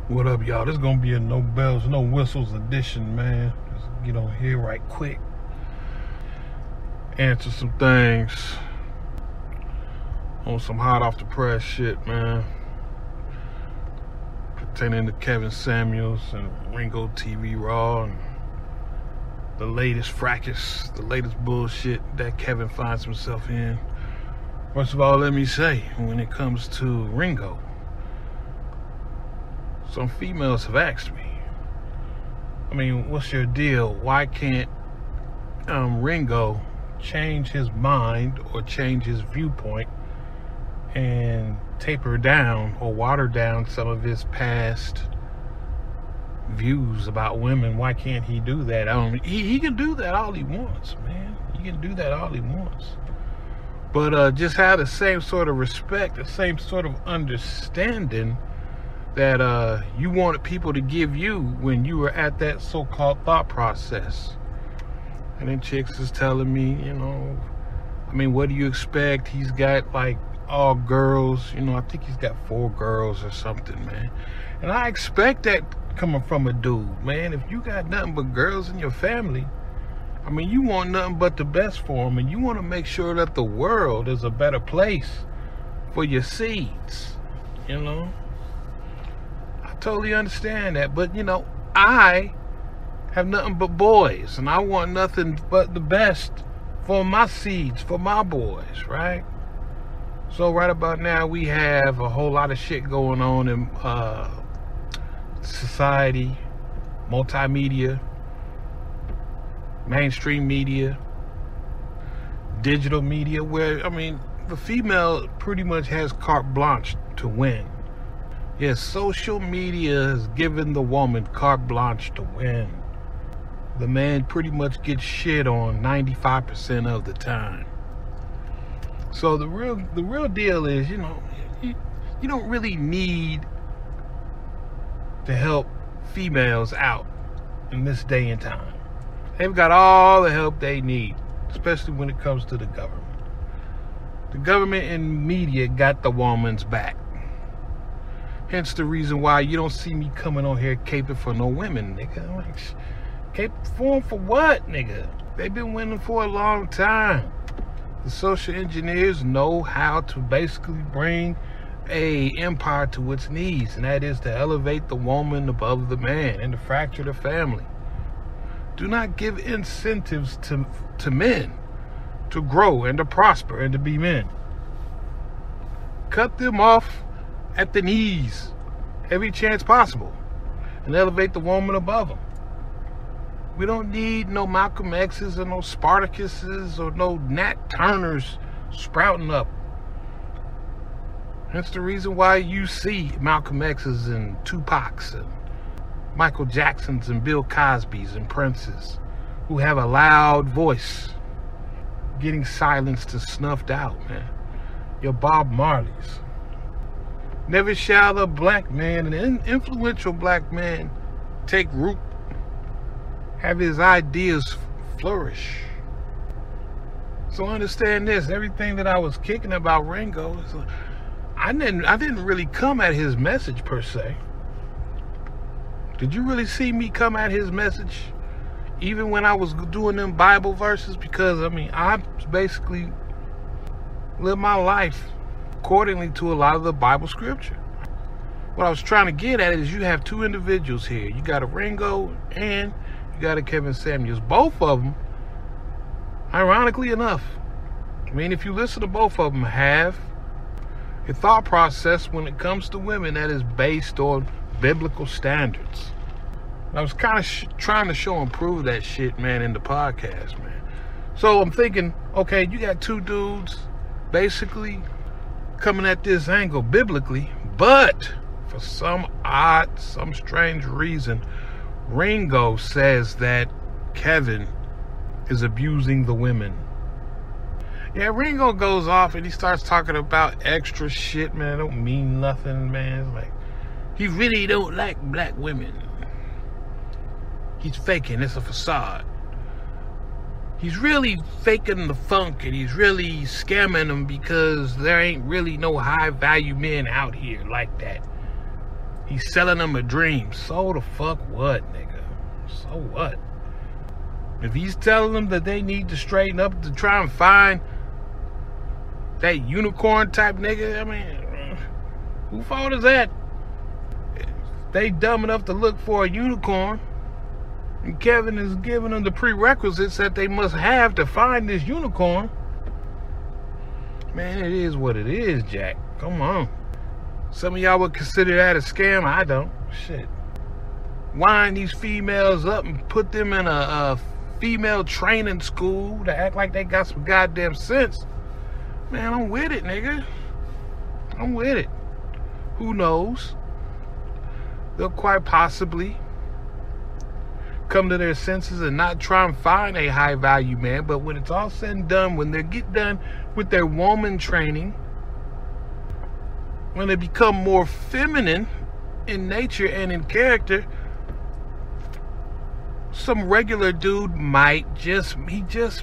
What up, y'all? This is gonna be a no bells, no whistles edition, man. Just get on here right quick. Answer some things on some hot off the press shit, man. Pertaining to Kevin Samuels and Ringo TV Raw and the latest fracas, the latest bullshit that Kevin finds himself in. First of all, let me say, when it comes to Ringo, some females have asked me, I mean, what's your deal? Why can't Ringo change his mind or change his viewpoint and taper down or water down some of his past views about women? Why can't he do that? He can do that all he wants, man. He can do that all he wants. But just have the same sort of respect, the same sort of understanding that you wanted people to give you when you were at that so-called thought process. And then chicks is telling me, you know, I mean, what do you expect? He's got like all girls, you know, I think he's got 4 girls or something, man. And I expect that coming from a dude, man. If you got nothing but girls in your family, I mean, you want nothing but the best for them, and you want to make sure that the world is a better place for your seeds, you know. Totally understand that, but you know, I have nothing but boys, and I want nothing but the best for my seeds, for my boys, right? So right about now we have a whole lot of shit going on in society, multimedia, mainstream media, digital media, where, I mean, the female pretty much has carte blanche to win. Yes, social media has given the woman carte blanche to win. The man pretty much gets shit on 95% of the time. So the real deal is, you know, you don't really need to help females out in this day and time. They've got all the help they need, especially when it comes to the government. The government and media got the woman's back. Hence the reason why you don't see me coming on here caping for no women, nigga. I'm like, cape for them for what, nigga? They've been winning for a long time. The social engineers know how to basically bring a empire to its knees, and that is to elevate the woman above the man and to fracture the family. Do not give incentives to men to grow and to prosper and to be men. Cut them off at the knees every chance possible and elevate the woman above them. We don't need no Malcolm X's or no Spartacuses or no Nat Turners sprouting up. That's the reason why you see Malcolm X's and Tupac's and Michael Jackson's and Bill Cosby's and Prince's who have a loud voice getting silenced and snuffed out, man. Your Bob Marleys. Never shall a black man, an influential black man, take root, have his ideas flourish. So understand this, everything that I was kicking about Ringo, I didn't really come at his message per se. Did you really see me come at his message? Even when I was doing them Bible verses? Because, I mean, I basically live my life accordingly to a lot of the Bible scripture. What I was trying to get at is you have 2 individuals here. You got a Ringo and you got a Kevin Samuels. Both of them, ironically enough, I mean, if you listen to both of them, have a thought process when it comes to women that is based on biblical standards. I was kind of trying to show and prove that shit, man, in the podcast, man. So I'm thinking, okay, you got 2 dudes basically coming at this angle biblically, but for some strange reason, Ringo says that Kevin is abusing the women. Yeah, Ringo goes off and he starts talking about extra shit, man. It don't mean nothing, man. It's like, he really don't like black women. He's faking, it's a facade. He's really faking the funk, and he's really scamming them because there ain't really no high value men out here like that. He's selling them a dream. So the fuck what, nigga? So what? If he's telling them that they need to straighten up to try and find that unicorn type nigga, I mean, who fault is that? They dumb enough to look for a unicorn, and Kevin is giving them the prerequisites that they must have to find this unicorn. Man, it is what it is, Jack. Come on. Some of y'all would consider that a scam. I don't. Shit. Wind these females up and put them in a female training school to act like they got some goddamn sense. Man, I'm with it, nigga. I'm with it. Who knows? They'll quite possibly come to their senses and not try and find a high value man, but when it's all said and done, when they get done with their woman training, when they become more feminine in nature and in character, some regular dude might just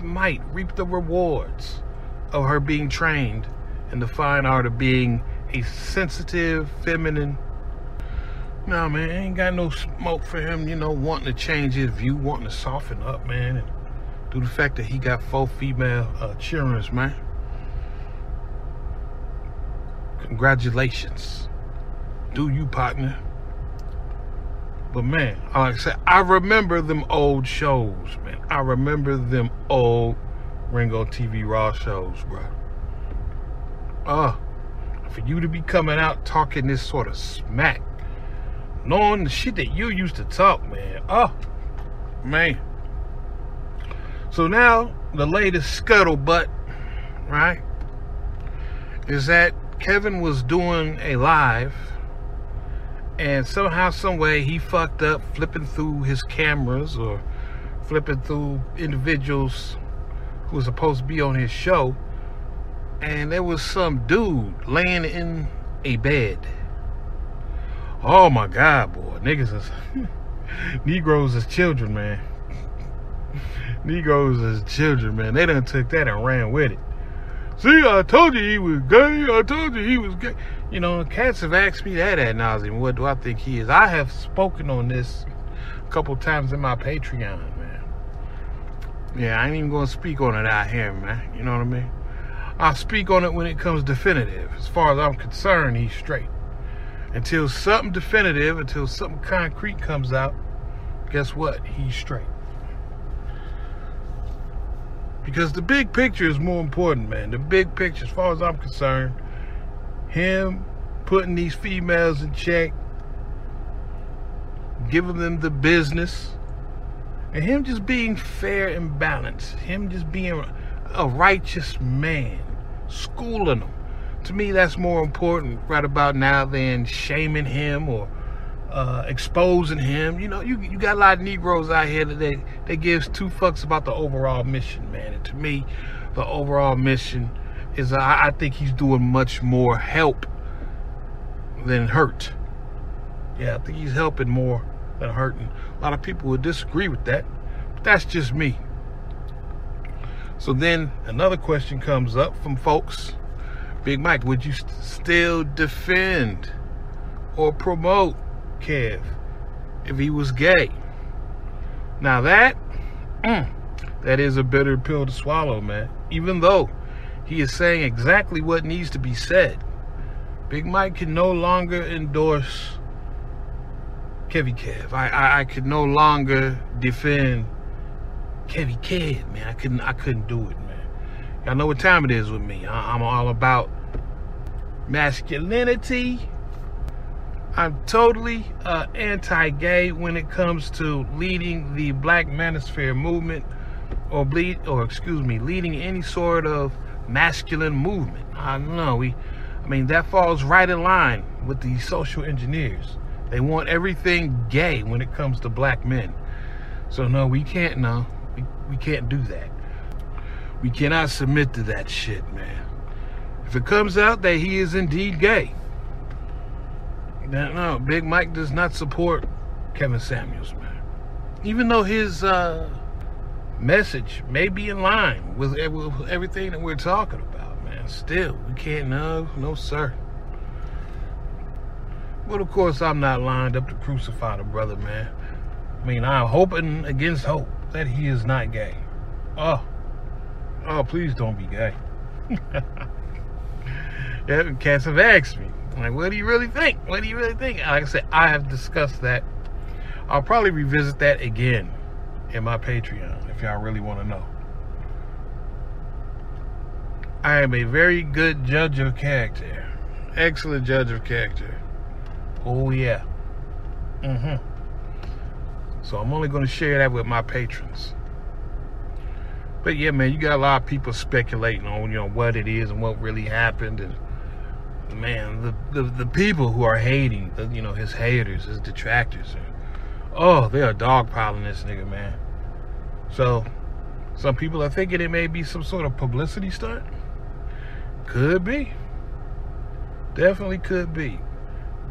might reap the rewards of her being trained in the fine art of being a sensitive, feminine. Nah, man, ain't got no smoke for him, you know, wanting to change his view, wanting to soften up, man, and due to the fact that he got 4 female cheerers, man. Congratulations. Do you, partner? But man, like I said, I remember them old shows, man. I remember them old Ringo TV Raw shows, bro. For you to be coming out talking this sort of smack, knowing the shit that you used to talk, man. Man. So now, the latest scuttlebutt, right, is that Kevin was doing a live, and somehow, some way, he fucked up flipping through his cameras or flipping through individuals who were supposed to be on his show, and there was some dude laying in a bed. Oh my God, boy. Niggas is Negroes as children, man. Negroes as children, man. They done took that and ran with it. See, I told you he was gay. I told you he was gay. You know, cats have asked me that ad nauseum. What do I think he is? I have spoken on this a couple times in my Patreon, man. Yeah, I ain't even going to speak on it out here, man. You know what I mean? I'll speak on it when it comes definitive. As far as I'm concerned, he's straight. Until something definitive, until something concrete comes out, guess what? He's straight. Because the big picture is more important, man. The big picture, as far as I'm concerned, him putting these females in check, giving them the business, and him just being fair and balanced, him just being a righteous man, schooling them. To me, that's more important right about now than shaming him or exposing him. You know, you got a lot of Negroes out here that gives 2 fucks about the overall mission, man. And to me, the overall mission is I think he's doing much more help than hurt. Yeah, I think he's helping more than hurting. A lot of people would disagree with that, but that's just me. So then another question comes up from folks. Big Mike, would you still defend or promote Kev if he was gay? Now that is a bitter pill to swallow, man. Even though he is saying exactly what needs to be said, Big Mike can no longer endorse Kevy Kev. I could no longer defend Kevy Kev, man. I couldn't do it, man. Y'all know what time it is with me. I'm all about masculinity. I'm totally anti-gay when it comes to leading the Black Manosphere movement or leading any sort of masculine movement. I don't know. I mean, that falls right in line with the social engineers. They want everything gay when it comes to black men. So no, we can't. No, we can't do that. We cannot submit to that shit, man. If it comes out that he is indeed gay, then no, Big Mike does not support Kevin Samuels, man. Even though his message may be in line with everything that we're talking about, man. Still, we can't, no sir. But of course, I'm not lined up to crucify the brother, man. I mean, I'm hoping against hope that he is not gay. Oh, please don't be gay. Yeah, cats have asked me, like, what do you really think? What do you really think? Like I said, I have discussed that. I'll probably revisit that again in my Patreon if y'all really want to know. I am a very good judge of character. Excellent judge of character. Oh, yeah. So I'm only going to share that with my patrons. But yeah, man, you got a lot of people speculating on, what it is and what really happened. And man, the people who are hating, his haters, his detractors, they are dogpiling this nigga, man. So some people are thinking it may be some sort of publicity stunt. Could be. Definitely could be.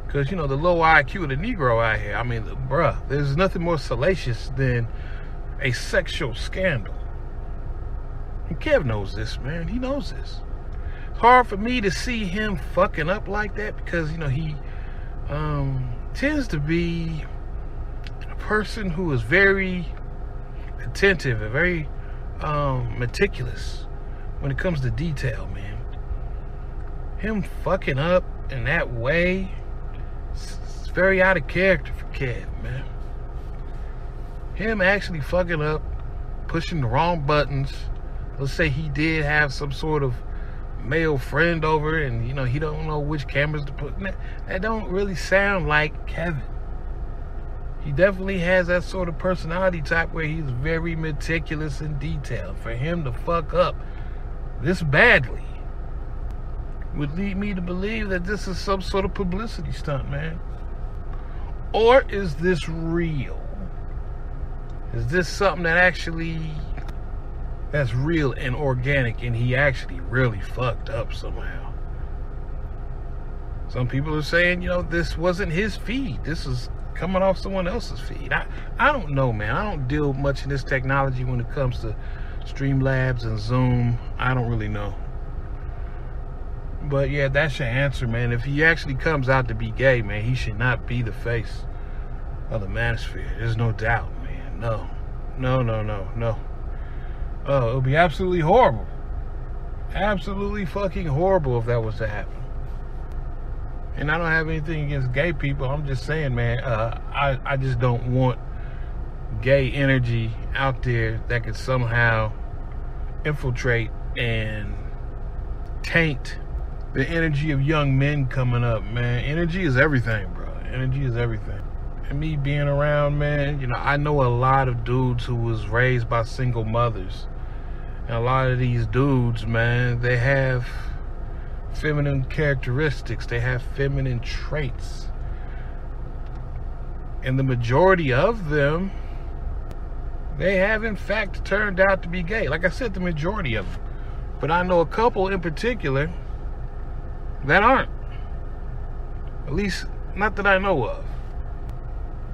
Because, the low IQ of the Negro out here, I mean, bruh, there's nothing more salacious than a sexual scandal. And Kev knows this, man. He knows this. It's hard for me to see him fucking up like that because, he tends to be a person who is very attentive and very meticulous when it comes to detail, man. Him fucking up in that way, it's very out of character for Kev, man. Him actually fucking up, pushing the wrong buttons. Let's say he did have some sort of male friend over and, he don't know which cameras to put. That don't really sound like Kevin. He definitely has that sort of personality type where he's very meticulous in detail. For him to fuck up this badly would lead me to believe that this is some sort of publicity stunt, man. Or is this real? Is this something that's real and organic and he actually really fucked up somehow? Some people are saying, this wasn't his feed. This is coming off someone else's feed. I don't know, man. I don't deal much in this technology when it comes to Streamlabs and Zoom. I don't really know. But yeah, that's your answer, man. If he actually comes out to be gay, man, he should not be the face of the manosphere. There's no doubt, man. No. Oh, it would be absolutely horrible. Absolutely fucking horrible if that was to happen. And I don't have anything against gay people. I'm just saying, man, I just don't want gay energy out there that could somehow infiltrate and taint the energy of young men coming up, man. Energy is everything, bro. Energy is everything. And me being around, man, I know a lot of dudes who was raised by single mothers. And a lot of these dudes, man, they have feminine characteristics. They have feminine traits. And the majority of them, they have, in fact, turned out to be gay. Like I said, the majority of them. But I know a couple in particular that aren't. At least, not that I know of.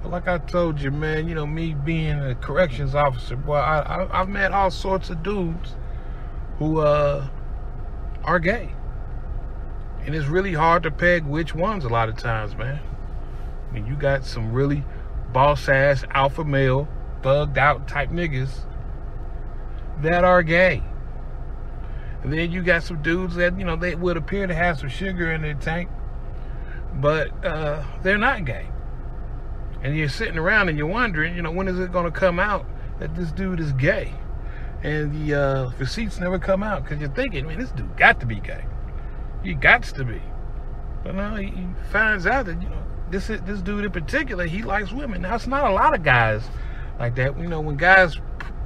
But like I told you, man, me being a corrections officer, boy, I've met all sorts of dudes who are gay. And it's really hard to peg which ones a lot of times, man. I mean, you got some really boss-ass, alpha male, thugged out type niggas that are gay. And then you got some dudes that, they would appear to have some sugar in their tank, but they're not gay. And you're sitting around and you're wondering, when is it going to come out that this dude is gay? And the receipts never come out because you're thinking, man, this dude got to be gay. He got to be. But no, he finds out that, this dude in particular, he likes women. Now, it's not a lot of guys like that. When guys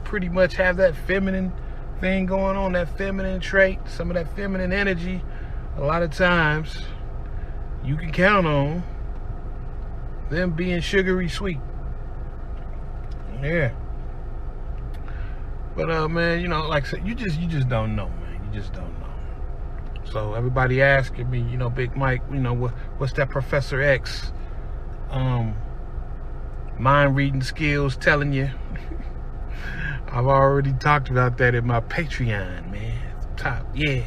pretty much have that feminine thing going on, that feminine trait, some of that feminine energy, a lot of times you can count on them being sugary sweet. Yeah. But man, like I said, you just don't know, man. You just don't know. So everybody asking me, Big Mike, what's that Professor X mind reading skills telling you? I've already talked about that in my Patreon, man. Top, yeah.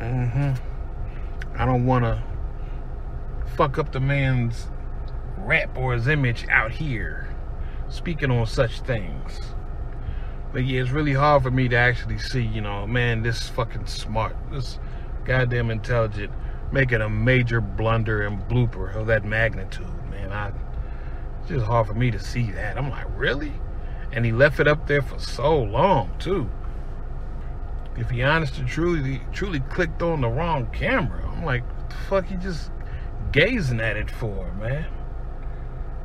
I don't want to fuck up the man's rep or his image out here, speaking on such things. But yeah, it's really hard for me to actually see, you know, man, this fucking smart, this goddamn intelligent, making a major blunder and blooper of that magnitude, man. It's just hard for me to see that. I'm like, really? And he left it up there for so long, too. If he honest and truly clicked on the wrong camera, I'm like, what the fuck you just gazing at it for, man?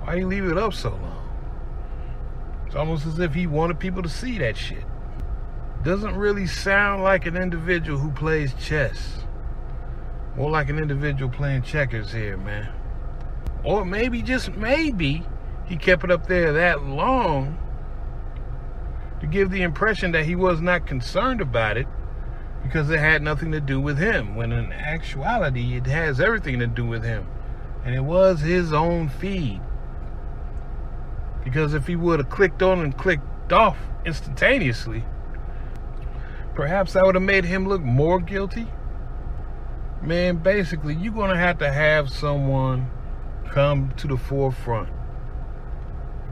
Why you leave it up so long? It's almost as if he wanted people to see that shit. Doesn't really sound like an individual who plays chess. More like an individual playing checkers here, man. Or maybe, just maybe, he kept it up there that long to give the impression that he was not concerned about it because it had nothing to do with him, when in actuality it has everything to do with him. And it was his own feed. Because if he would have clicked on and clicked off instantaneously, perhaps that would have made him look more guilty. Man, basically, you're going to have someone come to the forefront.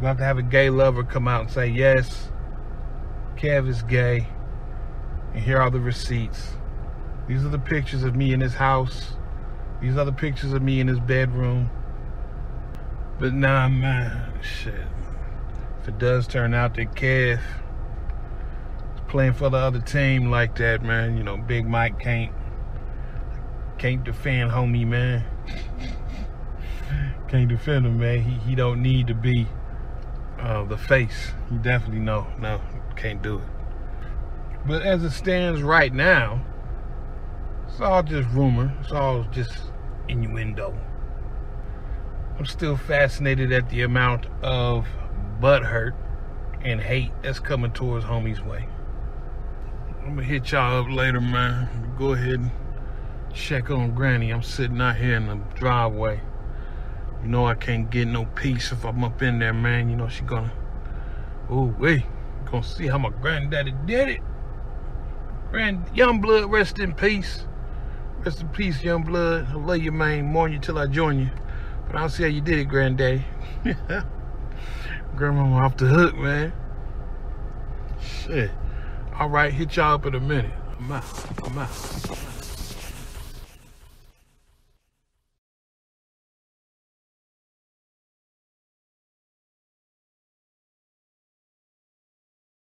You have to have a gay lover come out and say, yes, Kev is gay, and here are the receipts. These are the pictures of me in his house. These are the pictures of me in his bedroom. But nah, man, shit. If it does turn out that Kev is playing for the other team like that, man, you know, Big Mike can't defend homie, man. Can't defend him, man. He don't need to be the face. He definitely no, can't do it. But as it stands right now, it's all just rumor. It's all just innuendo. I'm still fascinated at the amount of butthurt and hate that's coming towards homie's way. I'm gonna hit y'all up later, man. Go ahead and check on Granny. I'm sitting out here in the driveway. You know I can't get no peace if I'm up in there, man. You know she gonna, ooh wait, gonna see how my granddaddy did it. Young blood, rest in peace. Rest in peace, young blood. I love you, man. Mourn you till I join you. But I'll see how you did it, granddaddy. Grandmama off the hook, man. Shit. All right, hit y'all up in a minute. I'm out.